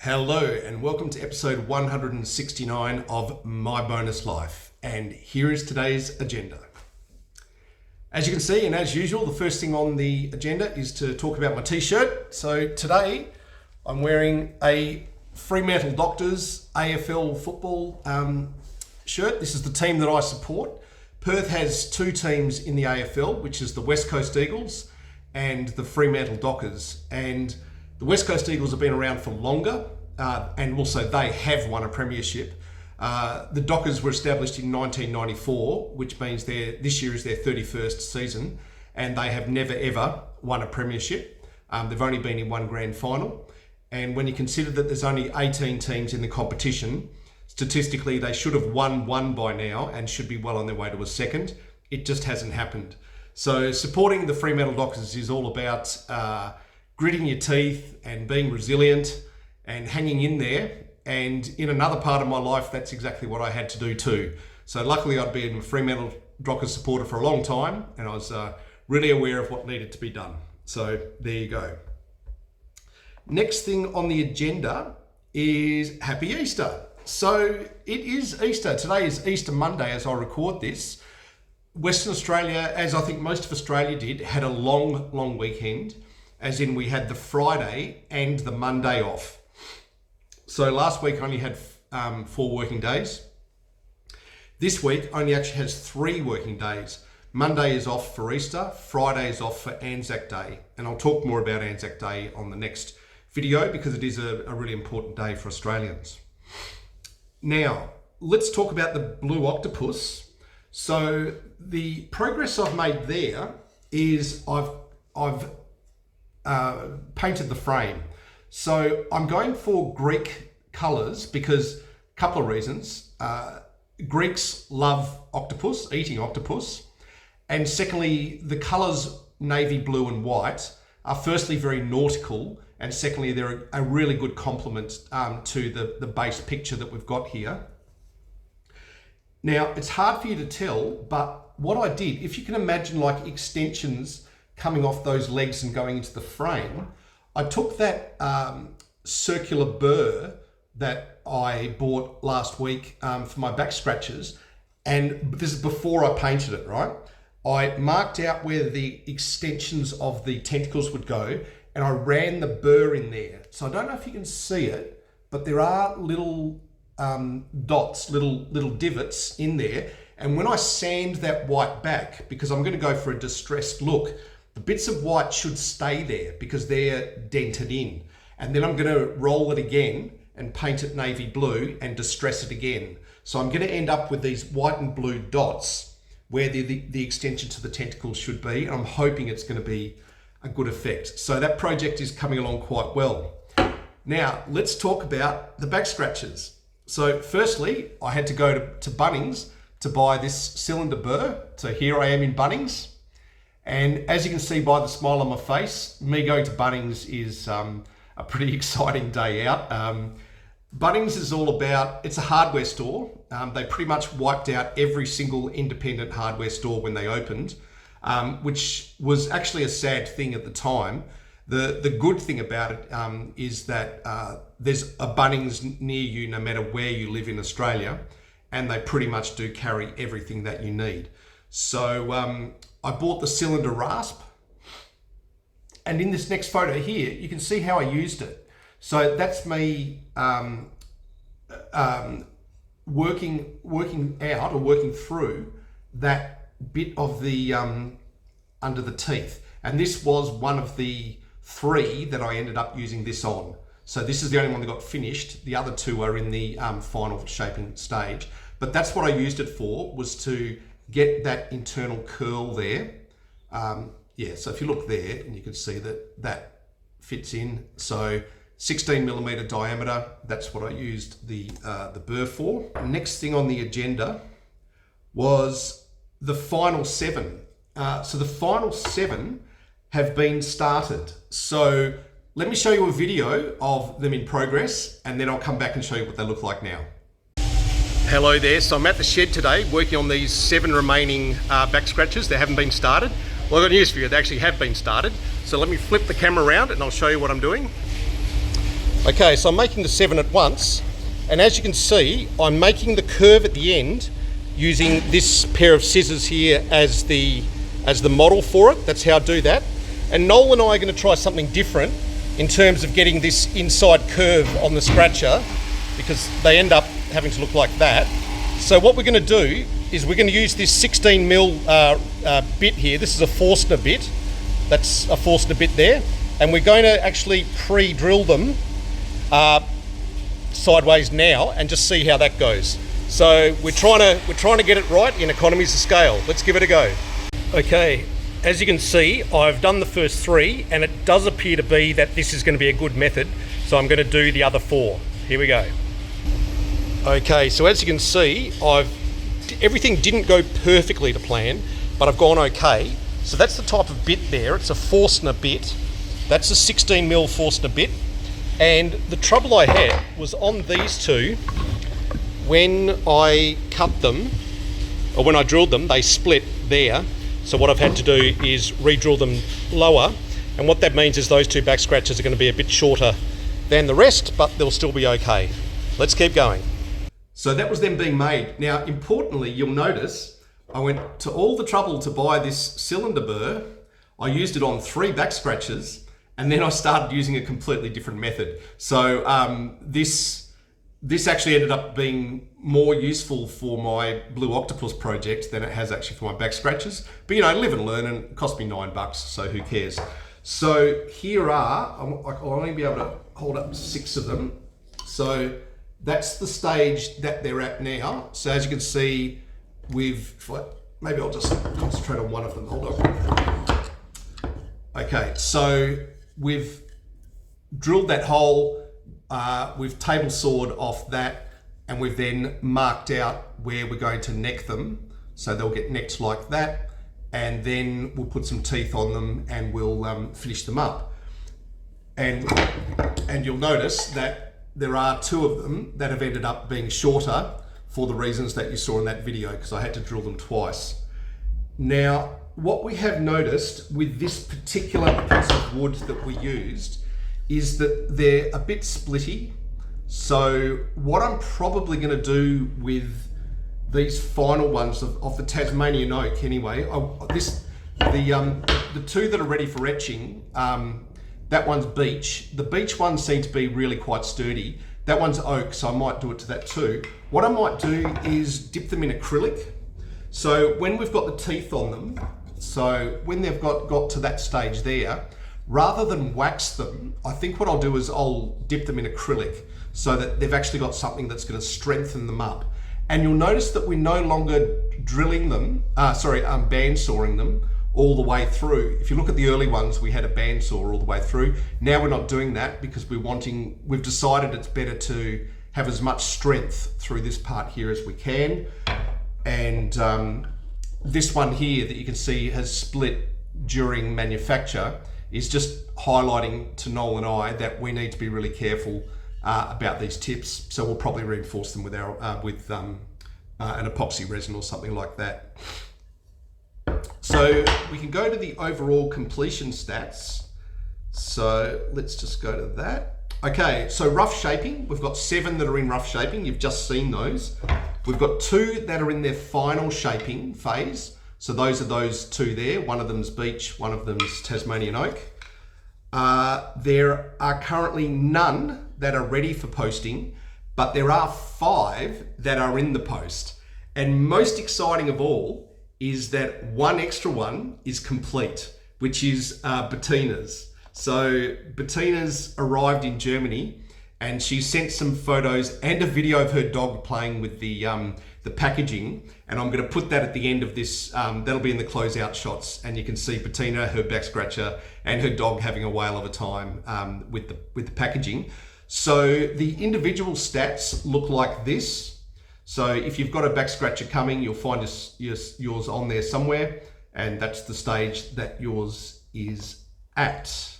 Hello and welcome to episode 169 of My Bonus Life, and here is today's agenda. As you can see, and as usual, the first thing on the agenda is to talk about my t-shirt. So today I'm wearing a Fremantle Doctors AFL football shirt. This is the team that I support. Perth has two teams in the AFL, which is the West Coast Eagles and the Fremantle Dockers. And the West Coast Eagles have been around for longer, and also they have won a premiership. The Dockers were established in 1994, which means this year is their 31st season, and they have never ever won a premiership. They've only been in one grand final. And when you consider that there's only 18 teams in the competition, statistically they should have won one by now and should be well on their way to a second. It just hasn't happened. So supporting the Fremantle Dockers is all about gritting your teeth and being resilient and hanging in there. And in another part of my life, that's exactly what I had to do too. So luckily I'd been a Fremantle Dockers supporter for a long time, and I was really aware of what needed to be done. So there you go. Next thing on the agenda is Happy Easter. So it is Easter. Today is Easter Monday as I record this. Western Australia, as I think most of Australia did, had a long weekend, as in we had the Friday and the Monday off. So last week only had 4 working days. This week only actually has 3 working days. Monday is off for Easter, Friday is off for ANZAC Day. And I'll talk more about ANZAC Day on the next video because it is a really important day for Australians. Now, let's talk about the blue octopus. So the progress I've made there is I've painted the frame. So I'm going for Greek colours because a couple of reasons. Greeks love octopus, eating octopus. And secondly, the colours navy blue and white are firstly very nautical, and secondly, they're a really good complement to the base picture that we've got here. Now, it's hard for you to tell, but what I did, if you can imagine like extensions coming off those legs and going into the frame, I took that circular burr that I bought last week for my back scratches, and this is before I painted it, right? I marked out where the extensions of the tentacles would go, and I ran the burr in there. So I don't know if you can see it, but there are little dots, little divots in there. And when I sand that white back, because I'm going to go for a distressed look, the bits of white should stay there because they're dented in. And then I'm going to roll it again and paint it navy blue and distress it again. So I'm going to end up with these white and blue dots where the extension to the tentacles should be. And I'm hoping it's going to be a good effect. So that project is coming along quite well. Now, let's talk about the back scratches. So firstly, I had to go to Bunnings to buy this cylinder burr. So here I am in Bunnings. And as you can see by the smile on my face, me going to Bunnings is a pretty exciting day out. Bunnings is all about, it's a hardware store. They pretty much wiped out every single independent hardware store when they opened, which was actually a sad thing at the time. The good thing about it is that there's a Bunnings near you no matter where you live in Australia, and they pretty much do carry everything that you need. So I bought the cylinder rasp, and in this next photo here, you can see how I used it. So that's me working out or working through that bit of the under the teeth. And this was one of the 3 that I ended up using this on. So this is the only one that got finished. The other 2 are in the final shaping stage. But that's what I used it for, was to get that internal curl there. Yeah, so if you look there, and you can see that fits in. So 16mm diameter, that's what I used the burr for. Next thing on the agenda was the final 7. So the final 7 have been started. So let me show you a video of them in progress, and then I'll come back and show you what they look like now. Hello there, so I'm at the shed today working on these 7 remaining back scratches. They haven't been started. Well, I've got news for you, they actually have been started. So let me flip the camera around and I'll show you what I'm doing. Okay, so I'm making the 7 at once, and as you can see, I'm making the curve at the end using this pair of scissors here as the model for it. That's how I do that. And Noel and I are going to try something different in terms of getting this inside curve on the scratcher, because they end up having to look like that. So what we're going to do is we're going to use this 16mm bit here. This is a Forstner bit. That's a Forstner bit there. And we're going to actually pre-drill them sideways now and just see how that goes. So we're trying to get it right in economies of scale. Let's give it a go. Okay, as you can see, I've done the first 3, and it does appear to be that this is going to be a good method. So I'm going to do the other 4. Here we go. Okay, so as you can see, everything didn't go perfectly to plan, but I've gone okay. So that's the type of bit there. It's a Forstner bit. That's a 16mm Forstner bit. And the trouble I had was on these two, when I cut them, or when I drilled them, they split there. So what I've had to do is re-drill them lower. And what that means is those 2 back scratches are going to be a bit shorter than the rest, but they'll still be okay. Let's keep going. So that was them being made. Now, importantly, you'll notice I went to all the trouble to buy this cylinder burr. I used it on 3 back scratches, and then I started using a completely different method. So this actually ended up being more useful for my Blue Octopus project than it has actually for my back scratches. But you know, live and learn, and it cost me $9, so who cares? So here I'll only be able to hold up 6 of them. So that's the stage that they're at now. So as you can see, maybe I'll just concentrate on one of them. Hold on. Okay, so we've drilled that hole, we've table sawed off that, and we've then marked out where we're going to neck them. So they'll get necked like that, and then we'll put some teeth on them and we'll finish them up. And you'll notice that there are 2 of them that have ended up being shorter for the reasons that you saw in that video, because I had to drill them twice. Now, what we have noticed with this particular piece of wood that we used is that they're a bit splitty. So what I'm probably going to do with these final ones of the Tasmanian oak anyway, the 2 that are ready for etching, that one's beech. The beech ones seem to be really quite sturdy. That one's oak, so I might do it to that too. What I might do is dip them in acrylic. So when we've got the teeth on them, so when they've got to that stage there, rather than wax them, I think what I'll do is I'll dip them in acrylic so that they've actually got something that's going to strengthen them up. And you'll notice that we're no longer drilling them, bandsawing them all the way through. If you look at the early ones, we had a bandsaw all the way through. Now we're not doing that because we've decided it's better to have as much strength through this part here as we can. And this one here that you can see has split during manufacture is just highlighting to Noel and I that we need to be really careful about these tips. So we'll probably reinforce them with an epoxy resin or something like that. So we can go to the overall completion stats. So let's just go to that. Okay, so rough shaping, we've got 7 that are in rough shaping. You've just seen those. We've got 2 that are in their final shaping phase. So those are those 2 there. One of them's beech, one of them's Tasmanian oak. There are currently none that are ready for posting, but there are 5 that are in the post. And most exciting of all is that one extra one is complete, which is Bettina's. So Bettina's arrived in Germany, and she sent some photos and a video of her dog playing with the packaging, and I'm going to put that at the end of this. That'll be in the closeout shots, and you can see Bettina, her back scratcher, and her dog having a whale of a time with the packaging. So the individual stats look like this. So if you've got a back scratcher coming, you'll find yours on there somewhere, and that's the stage that yours is at.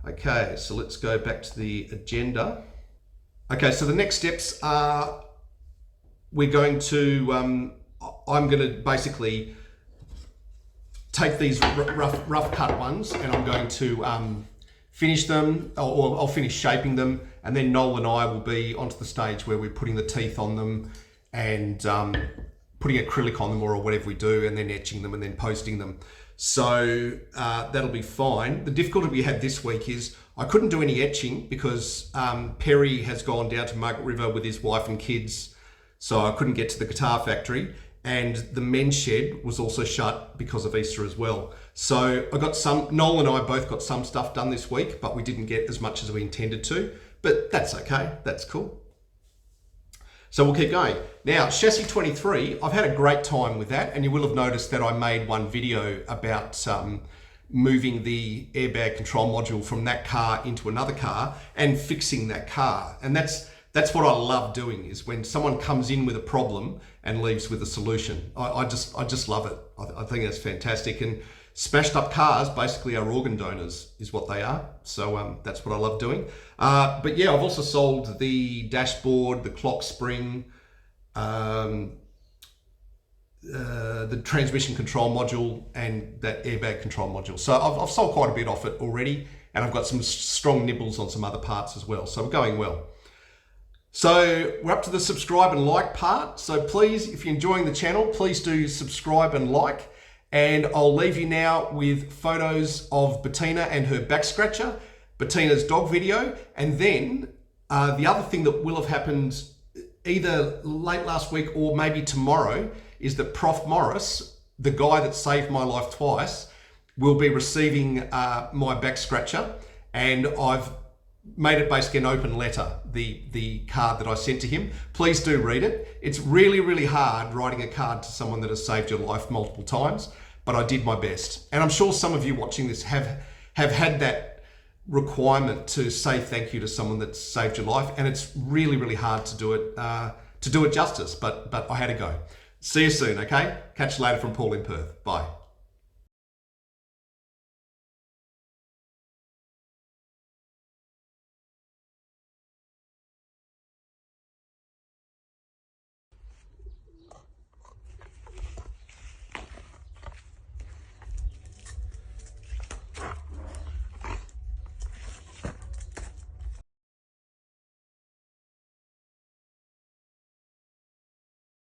Okay, so let's go back to the agenda. Okay, so the next steps are I'm going to basically take these rough cut ones, and I'm going to finish them, or I'll finish shaping them, And then Noel and I will be onto the stage where we're putting the teeth on them and putting acrylic on them or whatever we do, and then etching them and then posting them. So that'll be fine. The difficulty we had this week is I couldn't do any etching because Perry has gone down to Margaret River with his wife and kids, so I couldn't get to the guitar factory. And the men's shed was also shut because of Easter as well. So I got Noel and I both got some stuff done this week, but we didn't get as much as we intended to, but that's okay, that's cool. So we'll keep going. Now, chassis 23, I've had a great time with that, and you will have noticed that I made one video about moving the airbag control module from that car into another car and fixing that car. And that's what I love doing, is when someone comes in with a problem and leaves with a solution. I just love it. I think that's fantastic. And smashed up cars basically are organ donors, is what they are. So that's what I love doing. But yeah, I've also sold the dashboard, the clock spring, the transmission control module, and that airbag control module. So I've sold quite a bit off it already, and I've got some strong nibbles on some other parts as well. So we're going well. So we're up to the subscribe and like part. So please, if you're enjoying the channel, please do subscribe and like. And I'll leave you now with photos of Bettina and her backscratcher, Bettina's dog video, and then the other thing that will have happened either late last week or maybe tomorrow is that Prof Morris, the guy that saved my life twice, will be receiving my backscratcher, and I've made it basically an open letter, the card that I sent to him. Please do read it. It's really, really hard writing a card to someone that has saved your life multiple times, but I did my best. And I'm sure some of you watching this have had that requirement to say thank you to someone that's saved your life, and it's really, really hard to do it justice, but I had to go. See you soon, okay? Catch you later from Paul in Perth. Bye.